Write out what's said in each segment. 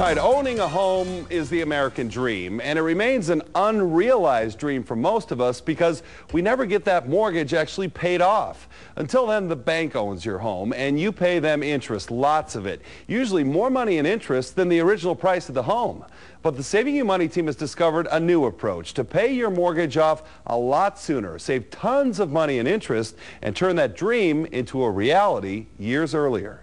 Right, owning a home is the American dream, and it remains an unrealized dream for most of us because we never get that mortgage actually paid off. Until then, the bank owns your home, and you pay them interest, lots of it, usually more money in interest than the original price of the home. But the Saving You Money team has discovered a new approach to pay your mortgage off a lot sooner, save tons of money in interest, and turn that dream into a reality years earlier.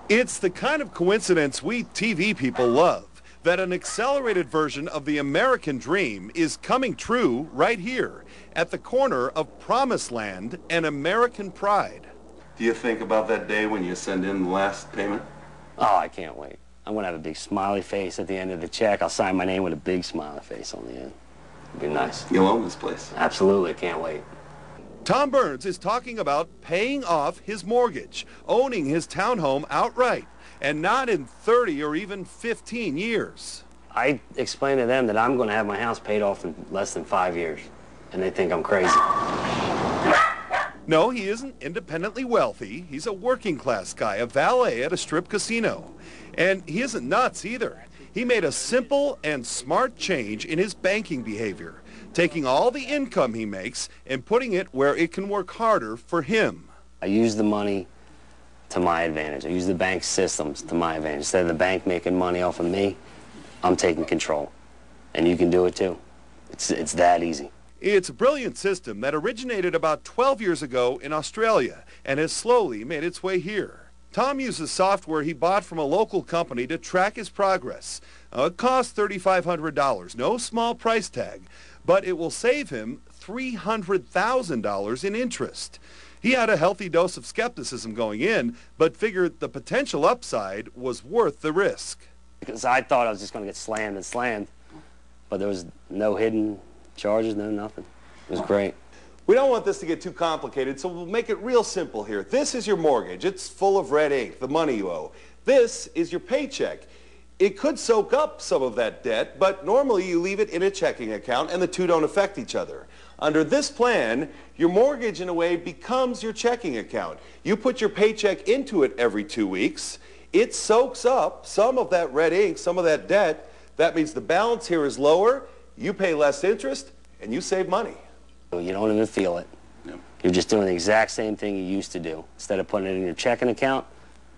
It's the kind of coincidence we TV people love, that an accelerated version of the American dream is coming true right here at the corner of Promised Land and American Pride. Do you think about that day when you send in the last payment? Oh, I can't wait. I'm going to have a big smiley face at the end of the check. I'll sign my name with a big smiley face on the end. It'll be nice. You'll own this place. Absolutely, can't wait. Tom Burns is talking about paying off his mortgage, owning his townhome outright, and not in 30 or even 15 years. I explained to them that I'm going to have my house paid off in less than 5 years, and they think I'm crazy. No, he isn't independently wealthy. He's a working class guy, a valet at a strip casino. And he isn't nuts either. He made a simple and smart change in his banking behavior, taking all the income he makes and putting it where it can work harder for him. I use the money to my advantage. I use the bank systems to my advantage. Instead of the bank making money off of me, I'm taking control. And you can do it too. It's that easy. It's a brilliant system that originated about 12 years ago in Australia and has slowly made its way here. Tom uses software he bought from a local company to track his progress. It costs $3,500, no small price tag, but it will save him $300,000 in interest. He had a healthy dose of skepticism going in, but figured the potential upside was worth the risk. Because I thought I was just going to get slammed and slammed, but there was no hidden charges, no nothing. It was great. We don't want this to get too complicated, so we'll make it real simple here. This is your mortgage. It's full of red ink, the money you owe. This is your paycheck. It could soak up some of that debt, but normally you leave it in a checking account and the two don't affect each other. Under this plan, your mortgage in a way becomes your checking account. You put your paycheck into it every 2 weeks. It soaks up some of that red ink, some of that debt. That means the balance here is lower, you pay less interest, and you save money. You don't even feel it. Yep. You're just doing the exact same thing you used to do. Instead of putting it in your checking account,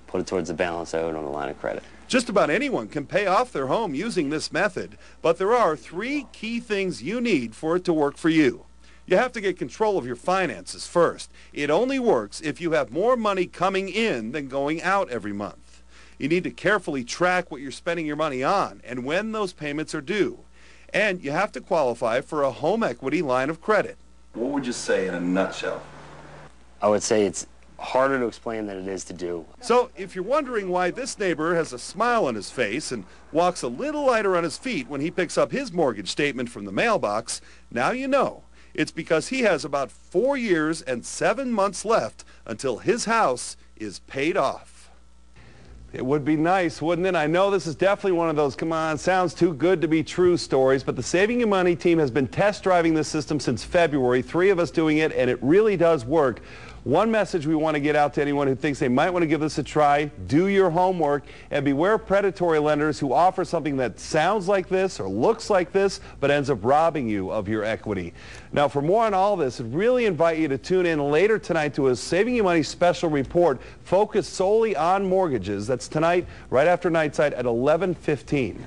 put it towards the balance owed on the line of credit. Just about anyone can pay off their home using this method, but there are 3 key things you need for it to work for you. You have to get control of your finances first. It only works if you have more money coming in than going out every month. You need to carefully track what you're spending your money on and when those payments are due. And you have to qualify for a home equity line of credit. What would you say in a nutshell? I would say it's harder to explain than it is to do. So if you're wondering why this neighbor has a smile on his face and walks a little lighter on his feet when he picks up his mortgage statement from the mailbox, now you know. It's because he has about 4 years and 7 months left until his house is paid off. It would be nice, wouldn't it? I know this is definitely one of those, come on, sounds too good to be true stories, but the Saving You Money team has been test driving this system since February, 3 of us doing it, and it really does work. One message we want to get out to anyone who thinks they might want to give this a try: do your homework and beware predatory lenders who offer something that sounds like this or looks like this but ends up robbing you of your equity. Now, for more on all this, I'd really invite you to tune in later tonight to a Saving You Money special report focused solely on mortgages. That's tonight right after Nightside at 11:15.